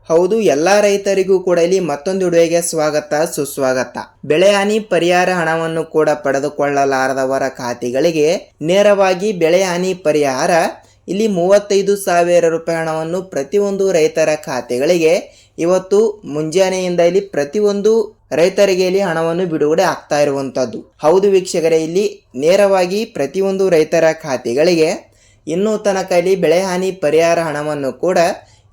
ಹೌದು, ಎಲ್ಲ ರೈತರಿಗೂ ಕೂಡ ಇಲ್ಲಿ ಮತ್ತೊಂದು ವಿಡಿಯೋಗೆ ಸ್ವಾಗತ ಸುಸ್ವಾಗತ. ಬೆಳೆ ಹಾನಿ ಪರಿಹಾರ ಹಣವನ್ನು ಕೂಡ ಪಡೆದುಕೊಳ್ಳಲಾರದವರ ಖಾತೆಗಳಿಗೆ ನೇರವಾಗಿ ಬೆಳೆ ಹಾನಿ ಪರಿಹಾರ ಇಲ್ಲಿ 35,000 ರೂಪಾಯಿ ಹಣವನ್ನು ಪ್ರತಿಯೊಂದು ರೈತರ ಖಾತೆಗಳಿಗೆ ಇವತ್ತು ಮುಂಜಾನೆಯಿಂದ ಇಲ್ಲಿ ಪ್ರತಿಯೊಂದು ರೈತರಿಗೆ ಇಲ್ಲಿ ಹಣವನ್ನು ಬಿಡುಗಡೆ ಆಗ್ತಾ ಇರುವಂತದ್ದು. ಹೌದು ವೀಕ್ಷಕರೇ, ಇಲ್ಲಿ ನೇರವಾಗಿ ಪ್ರತಿಯೊಂದು ರೈತರ ಖಾತೆಗಳಿಗೆ ಇನ್ನೂ ತನಕ ಇಲ್ಲಿ ಬೆಳೆ ಹಾನಿ ಪರಿಹಾರ ಹಣವನ್ನು ಕೂಡ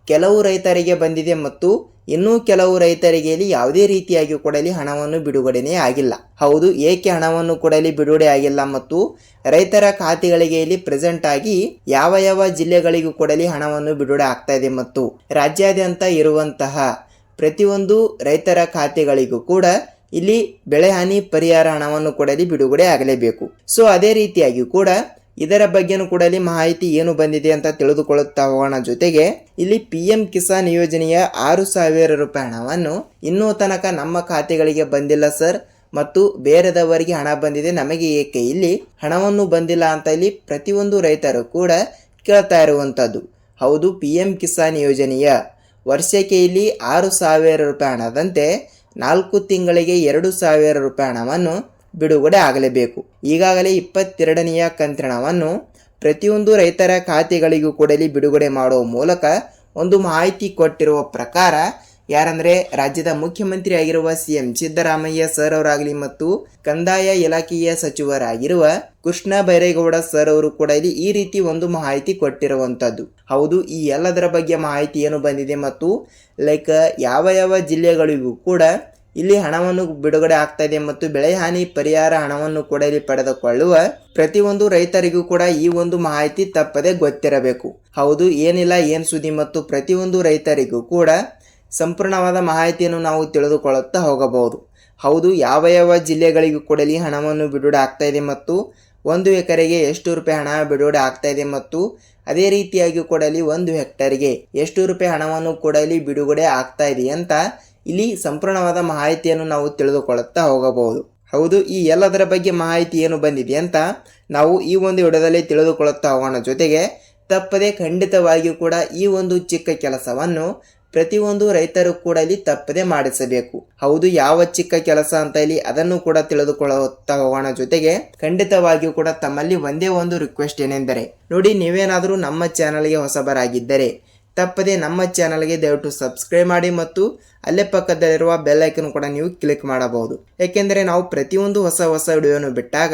ಕೆಲವು ರೈತರಿಗೆ ಬಂದಿದೆ ಮತ್ತು ಇನ್ನೂ ಕೆಲವು ರೈತರಿಗೆ ಇಲ್ಲಿ ಯಾವುದೇ ರೀತಿಯಾಗಿ ಕೂಡ ಇಲ್ಲಿ ಹಣವನ್ನು ಬಿಡುಗಡೆನೇ ಆಗಿಲ್ಲ. ಹೌದು, ಏಕೆ ಹಣವನ್ನು ಕೂಡ ಇಲ್ಲಿ ಬಿಡುಗಡೆ ಆಗಿಲ್ಲ ಮತ್ತು ರೈತರ ಖಾತೆಗಳಿಗೆ ಇಲ್ಲಿ ಪ್ರೆಸೆಂಟ್ ಆಗಿ ಯಾವ ಜಿಲ್ಲೆಗಳಿಗೂ ಕೂಡ ಇಲ್ಲಿ ಹಣವನ್ನು ಬಿಡುಗಡೆ ಆಗ್ತಾ ಇದೆ ಮತ್ತು ರಾಜ್ಯಾದ್ಯಂತ ಇರುವಂತಹ ಪ್ರತಿಯೊಂದು ರೈತರ ಖಾತೆಗಳಿಗೂ ಕೂಡ ಇಲ್ಲಿ ಬೆಳೆ ಹಾನಿ ಪರಿಹಾರ ಹಣವನ್ನು ಕೂಡ ಇಲ್ಲಿ ಬಿಡುಗಡೆ ಆಗಲೇಬೇಕು. ಸೊ ಅದೇ ರೀತಿಯಾಗಿ ಕೂಡ ಇದರ ಬಗ್ಗೆನೂ ಕೂಡ ಇಲ್ಲಿ ಮಾಹಿತಿ ಏನು ಬಂದಿದೆ ಅಂತ ತಿಳಿದುಕೊಳ್ಳುತ್ತಾ ಹೋಗೋಣ. ಜೊತೆಗೆ ಇಲ್ಲಿ PM ಕಿಸಾನ್ ಯೋಜನೆಯ 6,000 ರೂಪಾಯಿ ಹಣವನ್ನು ಇನ್ನೂ ತನಕ ನಮ್ಮ ಖಾತೆಗಳಿಗೆ ಬಂದಿಲ್ಲ ಸರ್ ಮತ್ತು ಬೇರೆದವರಿಗೆ ಹಣ ಬಂದಿದೆ, ನಮಗೆ ಏಕೆ ಇಲ್ಲಿ ಹಣವನ್ನು ಬಂದಿಲ್ಲ ಅಂತ ಇಲ್ಲಿ ಪ್ರತಿಯೊಂದು ರೈತರು ಕೂಡ ಕೇಳ್ತಾ ಇರುವಂಥದ್ದು. ಹೌದು, PM ಕಿಸಾನ್ ಯೋಜನೆಯ ವರ್ಷಕ್ಕೆ ಇಲ್ಲಿ 6,000 ರೂಪಾಯಿ ಹಣದಂತೆ 4 ತಿಂಗಳಿಗೆ 2,000 ರೂಪಾಯಿ ಹಣವನ್ನು ಬಿಡುಗಡೆ ಆಗಲೇಬೇಕು. ಈಗಾಗಲೇ 22ನೆಯ ಕಂತಿನವನ್ನು ಪ್ರತಿಯೊಂದು ರೈತರ ಖಾತೆಗಳಿಗೂ ಕೂಡ ಬಿಡುಗಡೆ ಮಾಡುವ ಮೂಲಕ ಒಂದು ಮಾಹಿತಿ ಕೊಟ್ಟಿರುವ ಪ್ರಕಾರ ಯಾರಂದರೆ ರಾಜ್ಯದ ಮುಖ್ಯಮಂತ್ರಿ ಆಗಿರುವ CM ಸಿದ್ದರಾಮಯ್ಯ ಸರ್ ಅವರಾಗಲಿ ಮತ್ತು ಕಂದಾಯ ಇಲಾಖೆಯ ಸಚಿವರಾಗಿರುವ ಕೃಷ್ಣ ಬೈರೇಗೌಡ ಸರ್ ಅವರು ಕೂಡ ಇಲ್ಲಿ ಈ ರೀತಿ ಒಂದು ಮಾಹಿತಿ ಕೊಟ್ಟಿರುವಂಥದ್ದು. ಹೌದು, ಈ ಎಲ್ಲದರ ಬಗ್ಗೆ ಮಾಹಿತಿ ಏನು ಬಂದಿದೆ ಮತ್ತು ಯಾವ ಜಿಲ್ಲೆಗಳಿಗೂ ಕೂಡ ಇಲ್ಲಿ ಹಣವನ್ನು ಬಿಡುಗಡೆ ಆಗ್ತಾ ಇದೆ ಮತ್ತು ಬೆಳೆ ಹಾನಿ ಪರಿಹಾರ ಹಣವನ್ನು ಕೂಡ ಇಲ್ಲಿ ಪಡೆದುಕೊಳ್ಳುವ ಪ್ರತಿಯೊಂದು ರೈತರಿಗೂ ಕೂಡ ಈ ಒಂದು ಮಾಹಿತಿ ತಪ್ಪದೆ ಗೊತ್ತಿರಬೇಕು. ಹೌದು, ಏನ್ ಸುದ್ದಿ ಮತ್ತು ಪ್ರತಿಯೊಂದು ರೈತರಿಗೂ ಕೂಡ ಸಂಪೂರ್ಣವಾದ ಮಾಹಿತಿಯನ್ನು ನಾವು ತಿಳಿದುಕೊಳ್ಳುತ್ತಾ ಹೋಗಬಹುದು. ಹೌದು, ಯಾವ ಜಿಲ್ಲೆಗಳಿಗೂ ಕೂಡ ಇಲ್ಲಿ ಹಣವನ್ನು ಬಿಡುಗಡೆ ಆಗ್ತಾ ಇದೆ ಮತ್ತು 1 ಎಕರೆಗೆ ಎಷ್ಟು ರೂಪಾಯಿ ಹಣ ಬಿಡುಗಡೆ ಆಗ್ತಾ ಇದೆ ಮತ್ತು ಅದೇ ರೀತಿಯಾಗಿ ಕೂಡ ಇಲ್ಲಿ 1 ಹೆಕ್ಟರ್ಗೆ ಎಷ್ಟು ರೂಪಾಯಿ ಹಣವನ್ನು ಕೂಡ ಇಲ್ಲಿ ಬಿಡುಗಡೆ ಆಗ್ತಾ ಇದೆ ಅಂತ ಇಲ್ಲಿ ಸಂಪೂರ್ಣವಾದ ಮಾಹಿತಿಯನ್ನು ನಾವು ತಿಳಿದುಕೊಳ್ಳುತ್ತಾ ಹೋಗಬಹುದು. ಹೌದು, ಈ ಎಲ್ಲದರ ಬಗ್ಗೆ ಮಾಹಿತಿ ಏನು ಬಂದಿದೆ ಅಂತ ನಾವು ಈ ಒಂದು ವಿಡಿಯೋದಲ್ಲಿ ತಿಳಿದುಕೊಳ್ಳುತ್ತಾ ಹೋಗೋಣ. ಜೊತೆಗೆ ತಪ್ಪದೆ ಖಂಡಿತವಾಗಿಯೂ ಕೂಡ ಈ ಒಂದು ಚಿಕ್ಕ ಕೆಲಸವನ್ನು ಪ್ರತಿಯೊಂದು ರೈತರು ಕೂಡ ಇಲ್ಲಿ ತಪ್ಪದೆ ಮಾಡಿಸಬೇಕು. ಹೌದು, ಯಾವ ಚಿಕ್ಕ ಕೆಲಸ ಅಂತ ಇಲ್ಲಿ ಅದನ್ನು ಕೂಡ ತಿಳಿದುಕೊಳ್ಳುತ್ತಾ ಹೋಗೋಣ. ಜೊತೆಗೆ ಖಂಡಿತವಾಗಿಯೂ ಕೂಡ ತಮ್ಮಲ್ಲಿ ಒಂದೇ ಒಂದು ರಿಕ್ವೆಸ್ಟ್ ಏನೆಂದರೆ ನೋಡಿ, ನೀವೇನಾದರೂ ನಮ್ಮ ಚಾನಲ್ಗೆ ಹೊಸಬರಾಗಿದ್ದರೆ ತಪ್ಪದೆ ನಮ್ಮ ಚಾನಲ್ಗೆ ದಯವಿಟ್ಟು ಸಬ್ಸ್ಕ್ರೈಬ್ ಮಾಡಿ ಮತ್ತು ಅಲ್ಲೇ ಪಕ್ಕದಲ್ಲಿರುವ ಬೆಲ್ ಐಕನ್ ಕೂಡ ನೀವು ಕ್ಲಿಕ್ ಮಾಡಬಹುದು. ಏಕೆಂದರೆ ನಾವು ಪ್ರತಿಯೊಂದು ಹೊಸ ವಿಡಿಯೋನು ಬಿಟ್ಟಾಗ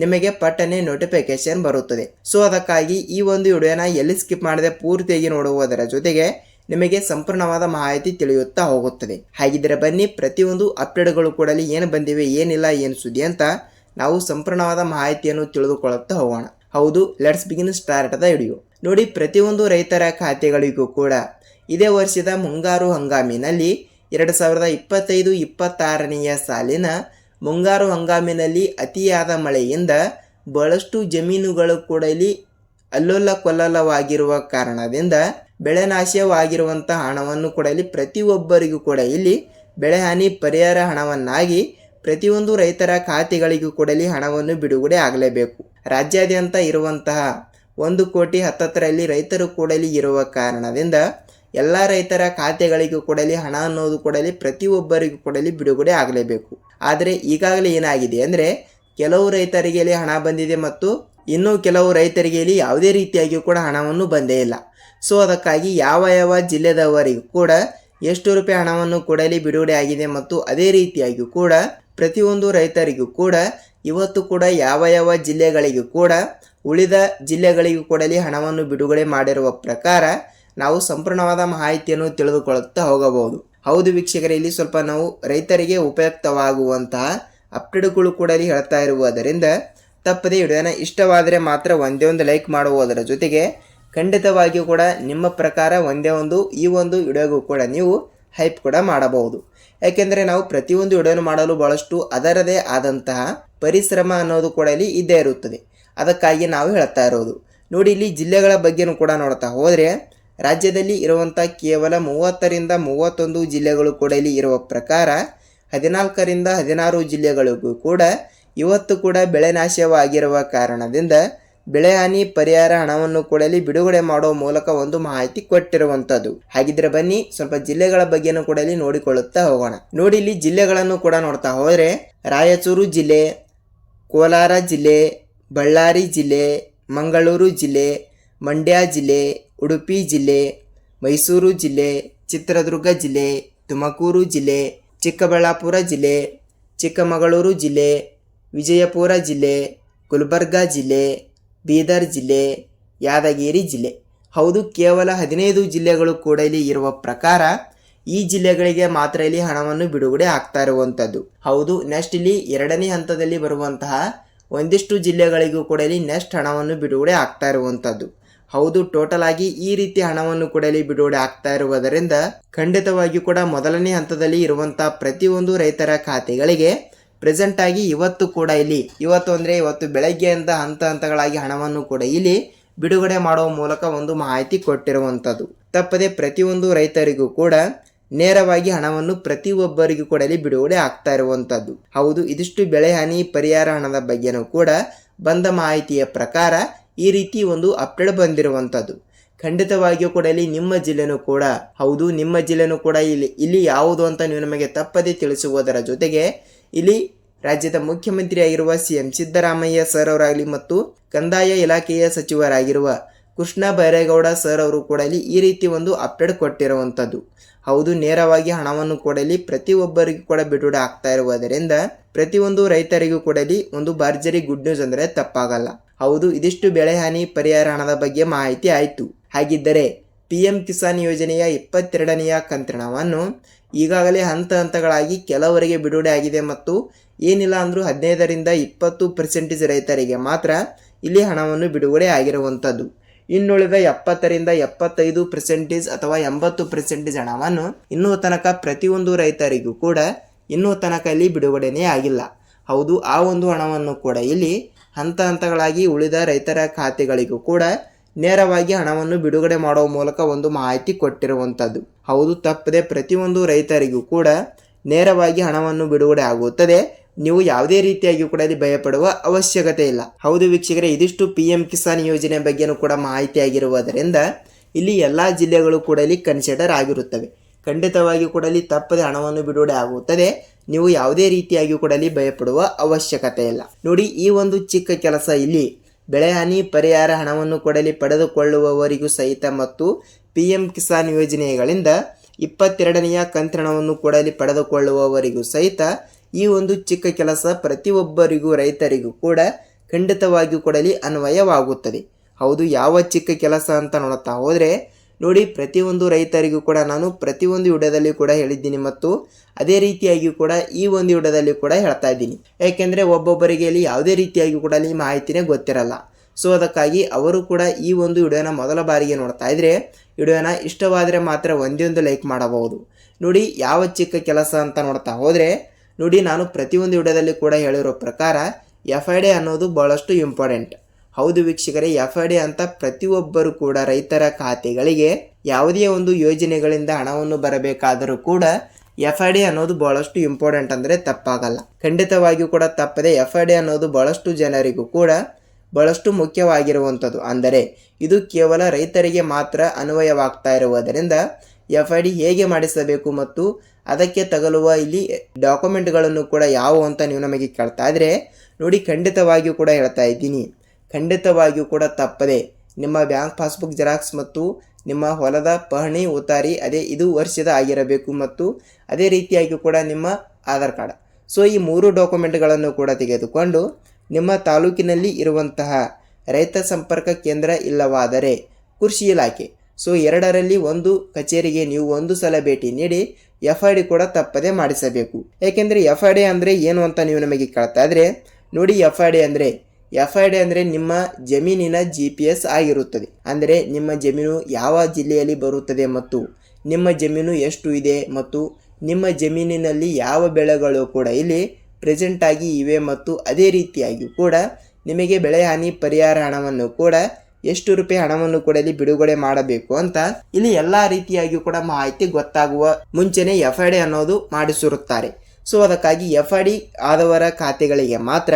ನಿಮಗೆ ಪಟ್ಟನೆ ನೋಟಿಫಿಕೇಶನ್ ಬರುತ್ತದೆ. ಸೊ ಅದಕ್ಕಾಗಿ ಈ ಒಂದು ವಿಡಿಯೋನ ಎಲ್ಲಿ ಸ್ಕಿಪ್ ಮಾಡದೆ ಪೂರ್ತಿಯಾಗಿ ನೋಡುವುದರ ಜೊತೆಗೆ ನಿಮಗೆ ಸಂಪೂರ್ಣವಾದ ಮಾಹಿತಿ ತಿಳಿಯುತ್ತಾ ಹೋಗುತ್ತದೆ. ಹಾಗಿದ್ರೆ ಬನ್ನಿ, ಪ್ರತಿಯೊಂದು ಅಪ್ಡೇಟ್ಗಳು ಕೂಡ ಏನು ಬಂದಿವೆ, ಏನಿಲ್ಲ, ಏನು ಸುದ್ದಿ ಅಂತ ನಾವು ಸಂಪೂರ್ಣವಾದ ಮಾಹಿತಿಯನ್ನು ತಿಳಿದುಕೊಳ್ಳುತ್ತಾ ಹೋಗೋಣ. ಹೌದು, let's begin start the video. ನೋಡಿ, ಪ್ರತಿಯೊಂದು ರೈತರ ಖಾತೆಗಳಿಗೂ ಕೂಡ ಇದೇ ವರ್ಷದ ಮುಂಗಾರು ಹಂಗಾಮಿನಲ್ಲಿ 2025-26ನೆಯ ಸಾಲಿನ ಮುಂಗಾರು ಹಂಗಾಮಿನಲ್ಲಿ ಅತಿಯಾದ ಮಳೆಯಿಂದ ಬಹಳಷ್ಟು ಜಮೀನುಗಳು ಕೂಡ ಇಲ್ಲಿ ಅಲ್ಲೋಲ ಕೊಲ್ಲಲವಾಗಿರುವ ಕಾರಣದಿಂದ ಬೆಳೆ ನಾಶವಾಗಿರುವಂತಹ ಹಣವನ್ನು ಕೂಡ ಇಲ್ಲಿ ಪ್ರತಿಯೊಬ್ಬರಿಗೂ ಕೂಡ ಇಲ್ಲಿ ಬೆಳೆ ಹಾನಿ ಪರಿಹಾರ ಹಣವನ್ನಾಗಿ ಪ್ರತಿಯೊಂದು ರೈತರ ಖಾತೆಗಳಿಗೂ ಕೂಡ ಇಲ್ಲಿ ಹಣವನ್ನು ಬಿಡುಗಡೆ ಆಗಲೇಬೇಕು. ರಾಜ್ಯಾದ್ಯಂತ ಇರುವಂತಹ 1 ಕೋಟಿ ಹತ್ತತ್ತರಲ್ಲಿ ರೈತರು ಕೂಡ ಇಲ್ಲಿ ಇರುವ ಕಾರಣದಿಂದ ಎಲ್ಲ ರೈತರ ಖಾತೆಗಳಿಗೂ ಕೂಡ ಇಲ್ಲಿ ಹಣ ಅನ್ನೋದು ಕೂಡ ಇಲ್ಲಿ ಪ್ರತಿಯೊಬ್ಬರಿಗೂ ಕೂಡ ಇಲ್ಲಿ ಬಿಡುಗಡೆ ಆಗಲೇಬೇಕು. ಆದರೆ ಈಗಾಗಲೇ ಏನಾಗಿದೆ ಅಂದರೆ ಕೆಲವು ರೈತರಿಗೆ ಇಲ್ಲಿ ಹಣ ಬಂದಿದೆ ಮತ್ತು ಇನ್ನೂ ಕೆಲವು ರೈತರಿಗೆ ಇಲ್ಲಿ ಯಾವುದೇ ರೀತಿಯಾಗಿ ಕೂಡ ಹಣವನ್ನು ಬಂದೇ ಇಲ್ಲ. ಸೊ ಅದಕ್ಕಾಗಿ ಯಾವ ಜಿಲ್ಲೆದವರಿಗೂ ಕೂಡ ಎಷ್ಟು ರೂಪಾಯಿ ಹಣವನ್ನು ಕೂಡ ಇಲ್ಲಿ ಬಿಡುಗಡೆ ಆಗಿದೆ ಮತ್ತು ಅದೇ ರೀತಿಯಾಗಿ ಕೂಡ ಪ್ರತಿಯೊಂದು ರೈತರಿಗೂ ಕೂಡ ಇವತ್ತು ಕೂಡ ಯಾವ ಜಿಲ್ಲೆಗಳಿಗೂ ಕೂಡ ಉಳಿದ ಜಿಲ್ಲೆಗಳಿಗೂ ಕೂಡ ಇಲ್ಲಿ ಹಣವನ್ನು ಬಿಡುಗಡೆ ಮಾಡಿರುವ ಪ್ರಕಾರ ನಾವು ಸಂಪೂರ್ಣವಾದ ಮಾಹಿತಿಯನ್ನು ತಿಳಿದುಕೊಳ್ಳುತ್ತಾ ಹೋಗಬಹುದು. ಹೌದು ವೀಕ್ಷಕರೇ, ಇಲ್ಲಿ ಸ್ವಲ್ಪ ನಾವು ರೈತರಿಗೆ ಉಪಯುಕ್ತವಾಗುವಂತಹ ಅಪ್ಡೇಟ್ಗಳು ಕೂಡ ಇಲ್ಲಿ ಹೇಳ್ತಾ ಇರುವುದರಿಂದ ತಪ್ಪದೇ ವಿಡಿಯೋನ ಇಷ್ಟವಾದರೆ ಮಾತ್ರ ಒಂದೇ ಒಂದು ಲೈಕ್ ಮಾಡುವುದರ ಜೊತೆಗೆ ಖಂಡಿತವಾಗಿಯೂ ಕೂಡ ನಿಮ್ಮ ಪ್ರಕಾರ ಈ ಒಂದು ವಿಡಿಯೋಗೂ ಕೂಡ ನೀವು ಹೈಪ್ ಕೂಡ ಮಾಡಬಹುದು. ಯಾಕೆಂದರೆ ನಾವು ಪ್ರತಿಯೊಂದು ವಿಡಿಯೋನು ಮಾಡಲು ಬಹಳಷ್ಟು ಅದರದೇ ಆದಂತಹ ಪರಿಶ್ರಮ ಅನ್ನೋದು ಕೂಡ ಇಲ್ಲಿ ಇದ್ದೇ ಇರುತ್ತದೆ. ಅದಕ್ಕಾಗಿ ನಾವು ಹೇಳ್ತಾ ಇರೋದು. ನೋಡಿ, ಇಲ್ಲಿ ಜಿಲ್ಲೆಗಳ ಬಗ್ಗೆನೂ ಕೂಡ ನೋಡ್ತಾ ಹೋದರೆ ರಾಜ್ಯದಲ್ಲಿ ಇರುವಂಥ ಕೇವಲ 30ರಿಂದ 31 ಜಿಲ್ಲೆಗಳು ಕೂಡ ಇಲ್ಲಿ ಇರುವ ಪ್ರಕಾರ 14ರಿಂದ 16 ಜಿಲ್ಲೆಗಳಿಗೂ ಕೂಡ ಇವತ್ತು ಕೂಡ ಬೆಳೆ ನಾಶವಾಗಿರುವ ಕಾರಣದಿಂದ ಬೆಳೆ ಹಾನಿ ಪರಿಹಾರ ಹಣವನ್ನು ಕೂಡ ಇಲ್ಲಿ ಬಿಡುಗಡೆ ಮಾಡುವ ಮೂಲಕ ಒಂದು ಮಾಹಿತಿ ಕೊಟ್ಟಿರುವಂತದ್ದು. ಹಾಗಿದ್ರೆ ಬನ್ನಿ ಸ್ವಲ್ಪ ಜಿಲ್ಲೆಗಳ ಬಗ್ಗೆನೂ ಕೂಡ ಇಲ್ಲಿ ನೋಡಿಕೊಳ್ಳುತ್ತಾ ಹೋಗೋಣ. ನೋಡಿ, ಇಲ್ಲಿ ಜಿಲ್ಲೆಗಳನ್ನು ಕೂಡ ನೋಡ್ತಾ ಹೋದರೆ ರಾಯಚೂರು ಜಿಲ್ಲೆ, ಕೋಲಾರ ಜಿಲ್ಲೆ, ಬಳ್ಳಾರಿ ಜಿಲ್ಲೆ, ಮಂಗಳೂರು ಜಿಲ್ಲೆ, ಮಂಡ್ಯ ಜಿಲ್ಲೆ, ಉಡುಪಿ ಜಿಲ್ಲೆ, ಮೈಸೂರು ಜಿಲ್ಲೆ, ಚಿತ್ರದುರ್ಗ ಜಿಲ್ಲೆ, ತುಮಕೂರು ಜಿಲ್ಲೆ, ಚಿಕ್ಕಬಳ್ಳಾಪುರ ಜಿಲ್ಲೆ, ಚಿಕ್ಕಮಗಳೂರು ಜಿಲ್ಲೆ, ವಿಜಯಪುರ ಜಿಲ್ಲೆ, ಗುಲ್ಬರ್ಗಾ ಜಿಲ್ಲೆ, ಬೀದರ್ ಜಿಲ್ಲೆ, ಯಾದಗಿರಿ ಜಿಲ್ಲೆ. ಹೌದು, ಕೇವಲ 15 ಜಿಲ್ಲೆಗಳು ಕೂಡ ಇಲ್ಲಿ ಇರುವ ಪ್ರಕಾರ ಈ ಜಿಲ್ಲೆಗಳಿಗೆ ಮಾತ್ರ ಇಲ್ಲಿ ಹಣವನ್ನು ಬಿಡುಗಡೆ ಆಗ್ತಾ ಇರುವಂಥದ್ದು. ಹೌದು, ನೆಕ್ಸ್ಟ್ ಇಲ್ಲಿ 2ನೇ ಹಂತದಲ್ಲಿ ಬರುವಂತಹ ಒಂದಿಷ್ಟು ಜಿಲ್ಲೆಗಳಿಗೂ ಕೂಡ ಇಲ್ಲಿ ನೆಕ್ಸ್ಟ್ ಹಣವನ್ನು ಬಿಡುಗಡೆ ಆಗ್ತಾ ಇರುವಂಥದ್ದು. ಹೌದು, ಟೋಟಲ್ ಆಗಿ ಈ ರೀತಿ ಹಣವನ್ನು ಕೂಡ ಇಲ್ಲಿ ಬಿಡುಗಡೆ ಆಗ್ತಾ ಇರುವುದರಿಂದ ಖಂಡಿತವಾಗಿಯೂ ಕೂಡ ಮೊದಲನೇ ಹಂತದಲ್ಲಿ ಇರುವಂತಹ ಪ್ರತಿಯೊಂದು ರೈತರ ಖಾತೆಗಳಿಗೆ ಪ್ರೆಸೆಂಟ್ ಆಗಿ ಇವತ್ತು ಕೂಡ ಇಲ್ಲಿ ಇವತ್ತು ಬೆಳಗ್ಗೆಯಿಂದ ಹಂತಗಳಾಗಿ ಹಣವನ್ನು ಕೂಡ ಇಲ್ಲಿ ಬಿಡುಗಡೆ ಮಾಡುವ ಮೂಲಕ ಒಂದು ಮಾಹಿತಿ ಕೊಟ್ಟಿರುವಂಥದ್ದು. ತಪ್ಪದೆ ಪ್ರತಿಯೊಂದು ರೈತರಿಗೂ ಕೂಡ ನೇರವಾಗಿ ಹಣವನ್ನು ಪ್ರತಿಯೊಬ್ಬರಿಗೂ ಕೂಡ ಇಲ್ಲಿ ಬಿಡುಗಡೆ ಆಗ್ತಾ ಇರುವಂಥದ್ದು. ಹೌದು, ಇದಿಷ್ಟು ಬೆಳೆ ಹಾನಿ ಪರಿಹಾರ ಹಣದ ಬಗ್ಗೆನೂ ಕೂಡ ಬಂದ ಮಾಹಿತಿಯ ಪ್ರಕಾರ ಈ ರೀತಿ ಒಂದು ಅಪ್ಡೇಟ್ ಬಂದಿರುವಂಥದ್ದು. ಖಂಡಿತವಾಗಿಯೂ ಕೂಡ ಇಲ್ಲಿ ನಿಮ್ಮ ಜಿಲ್ಲೆನೂ ಕೂಡ ಹೌದು, ನಿಮ್ಮ ಜಿಲ್ಲೆನೂ ಕೂಡ ಇಲ್ಲಿ ಯಾವುದು ಅಂತ ನೀವು ನಮಗೆ ತಪ್ಪದೆ ತಿಳಿಸುವುದರ ಜೊತೆಗೆ ಇಲ್ಲಿ ರಾಜ್ಯದ ಮುಖ್ಯಮಂತ್ರಿಯಾಗಿರುವ CM ಸಿದ್ದರಾಮಯ್ಯ ಸರ್ ಅವರಾಗಲಿ ಮತ್ತು ಕಂದಾಯ ಇಲಾಖೆಯ ಸಚಿವರಾಗಿರುವ ಕೃಷ್ಣ ಬೈರೇಗೌಡ ಸರ್ ಅವರು ಕೂಡ ಇಲ್ಲಿ ಈ ರೀತಿ ಒಂದು ಅಪ್ಡೇಟ್ ಕೊಟ್ಟಿರುವಂಥದ್ದು. ಹೌದು, ನೇರವಾಗಿ ಹಣವನ್ನು ಕೂಡ ಇಲ್ಲಿ ಪ್ರತಿಯೊಬ್ಬರಿಗೂ ಕೂಡ ಬಿಡುಗಡೆ ಆಗ್ತಾ ಇರುವುದರಿಂದ ಪ್ರತಿಯೊಂದು ರೈತರಿಗೂ ಕೂಡ ಇಲ್ಲಿ ಒಂದು ಭರ್ಜರಿ ಗುಡ್ ನ್ಯೂಸ್ ಅಂದರೆ ತಪ್ಪಾಗಲ್ಲ. ಹೌದು, ಇದಿಷ್ಟು ಬೆಳೆ ಹಾನಿ ಪರಿಹಾರ ಹಣದ ಬಗ್ಗೆ ಮಾಹಿತಿ ಆಯಿತು. ಹಾಗಿದ್ದರೆ PM ಕಿಸಾನ್ ಯೋಜನೆಯ 22ನೆಯ ಕಂತಿನವನ್ನು ಈಗಾಗಲೇ ಹಂತಗಳಾಗಿ ಕೆಲವರಿಗೆ ಬಿಡುಗಡೆ ಆಗಿದೆ ಮತ್ತು ಏನಿಲ್ಲ ಅಂದರೂ 15ರಿಂದ 20% ರೈತರಿಗೆ ಮಾತ್ರ ಇಲ್ಲಿ ಹಣವನ್ನು ಬಿಡುಗಡೆ ಆಗಿರುವಂಥದ್ದು. ಇನ್ನುಳಿದ 70ರಿಂದ 75% ಅಥವಾ 80% ಹಣವನ್ನು ಇನ್ನೂ ತನಕ ಪ್ರತಿಯೊಂದು ರೈತರಿಗೂ ಕೂಡ ಇನ್ನೂ ತನಕ ಇಲ್ಲಿ ಬಿಡುಗಡೆನೇ ಆಗಿಲ್ಲ. ಹೌದು, ಆ ಒಂದು ಹಣವನ್ನು ಕೂಡ ಇಲ್ಲಿ ಹಂತಗಳಾಗಿ ಉಳಿದ ರೈತರ ಖಾತೆಗಳಿಗೂ ಕೂಡ ನೇರವಾಗಿ ಹಣವನ್ನು ಬಿಡುಗಡೆ ಮಾಡುವ ಮೂಲಕ ಒಂದು ಮಾಹಿತಿ ಕೊಟ್ಟಿರುವಂಥದ್ದು. ಹೌದು, ತಪ್ಪದೆ ಪ್ರತಿಯೊಂದು ರೈತರಿಗೂ ಕೂಡ ನೇರವಾಗಿ ಹಣವನ್ನು ಬಿಡುಗಡೆ ಆಗುತ್ತದೆ. ನೀವು ಯಾವುದೇ ರೀತಿಯಾಗಿ ಕೂಡ ಇಲ್ಲಿ ಭಯಪಡುವ ಅವಶ್ಯಕತೆ ಇಲ್ಲ. ಹೌದು ವೀಕ್ಷಕರೇ, ಇದಿಷ್ಟು PM ಕಿಸಾನ್ ಯೋಜನೆ ಬಗ್ಗೆನೂ ಕೂಡ ಮಾಹಿತಿ ಆಗಿರುವುದರಿಂದ ಇಲ್ಲಿ ಎಲ್ಲ ಜಿಲ್ಲೆಗಳು ಕೂಡ ಇಲ್ಲಿ ಕನ್ಸಿಡರ್ ಆಗಿರುತ್ತವೆ. ಖಂಡಿತವಾಗಿಯೂ ಕೂಡ ಇಲ್ಲಿ ತಪ್ಪದೆ ಹಣವನ್ನು ಬಿಡುಗಡೆ ಆಗುತ್ತದೆ. ನೀವು ಯಾವುದೇ ರೀತಿಯಾಗಿ ಕೂಡ ಇಲ್ಲಿ ಭಯಪಡುವ ಅವಶ್ಯಕತೆ ಇಲ್ಲ. ನೋಡಿ, ಈ ಒಂದು ಚಿಕ್ಕ ಕೆಲಸ ಇಲ್ಲಿ ಬೆಳೆ ಹಾನಿ ಪರಿಹಾರ ಹಣವನ್ನು ಕೊಡಲಿ ಪಡೆದುಕೊಳ್ಳುವವರಿಗೂ ಸಹಿತ ಮತ್ತು PM ಕಿಸಾನ್ ಯೋಜನೆಗಳಿಂದ 22ನೆಯ ಕಂತಿನವನ್ನು ಕೊಡಲಿ ಪಡೆದುಕೊಳ್ಳುವವರಿಗೂ ಸಹಿತ ಈ ಒಂದು ಚಿಕ್ಕ ಕೆಲಸ ಪ್ರತಿಯೊಬ್ಬರಿಗೂ ರೈತರಿಗೂ ಕೂಡ ಖಂಡಿತವಾಗಿಯೂ ಕೊಡಲಿ ಅನ್ವಯವಾಗುತ್ತದೆ. ಹೌದು, ಯಾವ ಚಿಕ್ಕ ಕೆಲಸ ಅಂತ ನೋಡ್ತಾ ಹೋದರೆ ನೋಡಿ, ಪ್ರತಿಯೊಂದು ರೈತರಿಗೂ ಕೂಡ ನಾನು ಪ್ರತಿಯೊಂದು ವಿಡಿಯೋದಲ್ಲಿ ಕೂಡ ಹೇಳಿದ್ದೀನಿ ಮತ್ತು ಅದೇ ರೀತಿಯಾಗಿ ಕೂಡ ಈ ಒಂದು ವಿಡಿಯೋದಲ್ಲಿ ಕೂಡ ಹೇಳ್ತಾ ಇದ್ದೀನಿ. ಯಾಕೆಂದರೆ ಒಬ್ಬೊಬ್ಬರಿಗೆ ಇಲ್ಲಿ ಯಾವುದೇ ರೀತಿಯಾಗಿ ಕೂಡ ಈ ಮಾಹಿತಿನೇ ಗೊತ್ತಿರಲ್ಲ. ಸೊ ಅದಕ್ಕಾಗಿ ಅವರು ಕೂಡ ಈ ಒಂದು ವಿಡಿಯೋನ ಮೊದಲ ಬಾರಿಗೆ ನೋಡ್ತಾ ಇದ್ರೆ ವಿಡಿಯೋನ ಇಷ್ಟವಾದರೆ ಮಾತ್ರ ಒಂದೇ ಲೈಕ್ ಮಾಡಬಹುದು. ನೋಡಿ, ಯಾವ ಚಿಕ್ಕ ಕೆಲಸ ಅಂತ ನೋಡ್ತಾ ಹೋದರೆ ನೋಡಿ, ನಾನು ಪ್ರತಿಯೊಂದು ವಿಡಿಯೋದಲ್ಲಿ ಕೂಡ ಹೇಳಿರೋ ಪ್ರಕಾರ FID ಅನ್ನೋದು ಬಹಳಷ್ಟು ಇಂಪಾರ್ಟೆಂಟ್. ಹೌದು ವೀಕ್ಷಕರೇ, FID ಅಂತ ಪ್ರತಿಯೊಬ್ಬರು ಕೂಡ ರೈತರ ಖಾತೆಗಳಿಗೆ ಯಾವುದೇ ಒಂದು ಯೋಜನೆಗಳಿಂದ ಹಣವನ್ನು ಬರಬೇಕಾದರೂ ಕೂಡ FID ಅನ್ನೋದು ಬಹಳಷ್ಟು ಇಂಪಾರ್ಟೆಂಟ್ ಅಂದರೆ ತಪ್ಪಾಗಲ್ಲ. ಖಂಡಿತವಾಗಿಯೂ ಕೂಡ ತಪ್ಪದೆ FID ಅನ್ನೋದು ಬಹಳಷ್ಟು ಜನರಿಗೂ ಕೂಡ ಬಹಳಷ್ಟು ಮುಖ್ಯವಾಗಿರುವಂಥದ್ದು. ಅಂದರೆ ಇದು ಕೇವಲ ರೈತರಿಗೆ ಮಾತ್ರ ಅನ್ವಯವಾಗ್ತಾ ಇರುವುದರಿಂದ FID ಹೇಗೆ ಮಾಡಿಸಬೇಕು ಮತ್ತು ಅದಕ್ಕೆ ತಗಲುವ ಇಲ್ಲಿ ಡಾಕ್ಯುಮೆಂಟ್ಗಳನ್ನು ಕೂಡ ಯಾವುವು ಅಂತ ನೀವು ನಮಗೆ ಕೇಳ್ತಾ ಇದ್ರೆ ನೋಡಿ, ಖಂಡಿತವಾಗಿಯೂ ಕೂಡ ಹೇಳ್ತಾ ಇದ್ದೀನಿ. ಖಂಡಿತವಾಗಿಯೂ ಕೂಡ ತಪ್ಪದೆ ನಿಮ್ಮ ಬ್ಯಾಂಕ್ ಪಾಸ್ಬುಕ್ ಜೆರಾಕ್ಸ್ ಮತ್ತು ನಿಮ್ಮ ಹೊಲದ ಪಹಣಿ ಉತಾರಿ ಇದು ವರ್ಷದ ಆಗಿರಬೇಕು ಮತ್ತು ಅದೇ ರೀತಿಯಾಗಿ ಕೂಡ ನಿಮ್ಮ ಆಧಾರ್ ಕಾರ್ಡ್. ಸೊ ಈ 3 ಡಾಕ್ಯುಮೆಂಟ್ಗಳನ್ನು ಕೂಡ ತೆಗೆದುಕೊಂಡು ನಿಮ್ಮ ತಾಲೂಕಿನಲ್ಲಿ ಇರುವಂತಹ ರೈತ ಸಂಪರ್ಕ ಕೇಂದ್ರ ಇಲ್ಲವಾದರೆ ಕೃಷಿ ಇಲಾಖೆ, ಸೊ ಎರಡರಲ್ಲಿ ಒಂದು ಕಚೇರಿಗೆ ನೀವು ಒಂದು ಸಲ ಭೇಟಿ ನೀಡಿ FID ಕೂಡ ತಪ್ಪದೆ ಮಾಡಿಸಬೇಕು. ಏಕೆಂದರೆ FID ಅಂದರೆ ಏನು ಅಂತ ನೀವು ನಮಗೆ ಕೇಳ್ತಾ ಇದ್ರೆ ನೋಡಿ, FID ಅಂದರೆ ನಿಮ್ಮ ಜಮೀನಿನ GPS ಆಗಿರುತ್ತದೆ. ಅಂದರೆ ನಿಮ್ಮ ಜಮೀನು ಯಾವ ಜಿಲ್ಲೆಯಲ್ಲಿ ಬರುತ್ತದೆ ಮತ್ತು ನಿಮ್ಮ ಜಮೀನು ಎಷ್ಟು ಇದೆ ಮತ್ತು ನಿಮ್ಮ ಜಮೀನಿನಲ್ಲಿ ಯಾವ ಬೆಳೆಗಳು ಕೂಡ ಇಲ್ಲಿ ಪ್ರೆಸೆಂಟ್ ಆಗಿ ಇವೆ ಮತ್ತು ಅದೇ ರೀತಿಯಾಗಿ ಕೂಡ ನಿಮಗೆ ಬೆಳೆ ಹಾನಿ ಪರಿಹಾರ ಹಣವನ್ನು ಕೂಡ ಎಷ್ಟು ರೂಪಾಯಿ ಹಣವನ್ನು ಕೂಡ ಇಲ್ಲಿ ಬಿಡುಗಡೆ ಮಾಡಬೇಕು ಅಂತ ಇಲ್ಲಿ ಎಲ್ಲ ರೀತಿಯಾಗಿ ಕೂಡ ಮಾಹಿತಿ ಗೊತ್ತಾಗುವ ಮುಂಚೆನೇ FID ಅನ್ನೋದು ಮಾಡಿಸಿರುತ್ತಾರೆ. ಸೊ ಅದಕ್ಕಾಗಿ FID ಆದವರ ಖಾತೆಗಳಿಗೆ ಮಾತ್ರ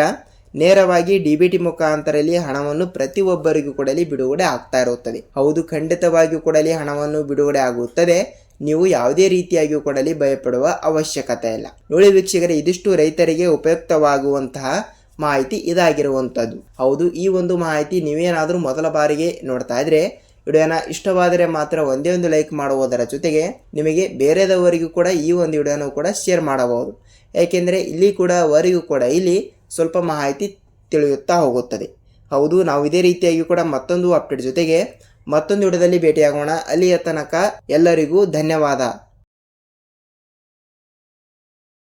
ನೇರವಾಗಿ DBT ಮುಖಾಂತರ ಇಲ್ಲಿ ಹಣವನ್ನು ಪ್ರತಿಯೊಬ್ಬರಿಗೂ ಕೂಡ ಇಲ್ಲಿ ಬಿಡುಗಡೆ ಆಗ್ತಾ ಇರುತ್ತದೆ. ಹೌದು, ಖಂಡಿತವಾಗಿಯೂ ಕೂಡ ಇಲ್ಲಿ ಹಣವನ್ನು ಬಿಡುಗಡೆ ಆಗುತ್ತದೆ. ನೀವು ಯಾವುದೇ ರೀತಿಯಾಗಿಯೂ ಕೂಡ ಇಲ್ಲಿ ಭಯಪಡುವ ಅವಶ್ಯಕತೆ ಇಲ್ಲ. ನೋಡಿ ವೀಕ್ಷಕರೇ, ಇದಿಷ್ಟು ರೈತರಿಗೆ ಉಪಯುಕ್ತವಾಗುವಂತಹ ಮಾಹಿತಿ ಇದಾಗಿರುವಂಥದ್ದು. ಹೌದು, ಈ ಒಂದು ಮಾಹಿತಿ ನೀವೇನಾದರೂ ಮೊದಲ ಬಾರಿಗೆ ನೋಡ್ತಾ ಇದ್ರೆ ವಿಡಿಯೋನ ಇಷ್ಟವಾದರೆ ಮಾತ್ರ ಒಂದೇ ಒಂದು ಲೈಕ್ ಮಾಡುವುದರ ಜೊತೆಗೆ ನಿಮಗೆ ಬೇರೆದವರಿಗೂ ಕೂಡ ಈ ಒಂದು ವಿಡಿಯೋನ ಕೂಡ ಶೇರ್ ಮಾಡಬಹುದು. ಏಕೆಂದರೆ ಇಲ್ಲಿ ಕೂಡ ಅವರಿಗೂ ಕೂಡ ಇಲ್ಲಿ ಸ್ವಲ್ಪ ಮಾಹಿತಿ ತಿಳಿಯುತ್ತಾ ಹೋಗುತ್ತದೆ. ಹೌದು, ನಾವು ಇದೇ ರೀತಿಯಾಗಿ ಕೂಡ ಮತ್ತೊಂದು ಅಪ್ಡೇಟ್ ಜೊತೆಗೆ ಮತ್ತೊಂದು ವಿಡಿಯೋದಲ್ಲಿ ಭೇಟಿಯಾಗೋಣ. ಅಲ್ಲಿಯ ತನಕ ಎಲ್ಲರಿಗೂ ಧನ್ಯವಾದ.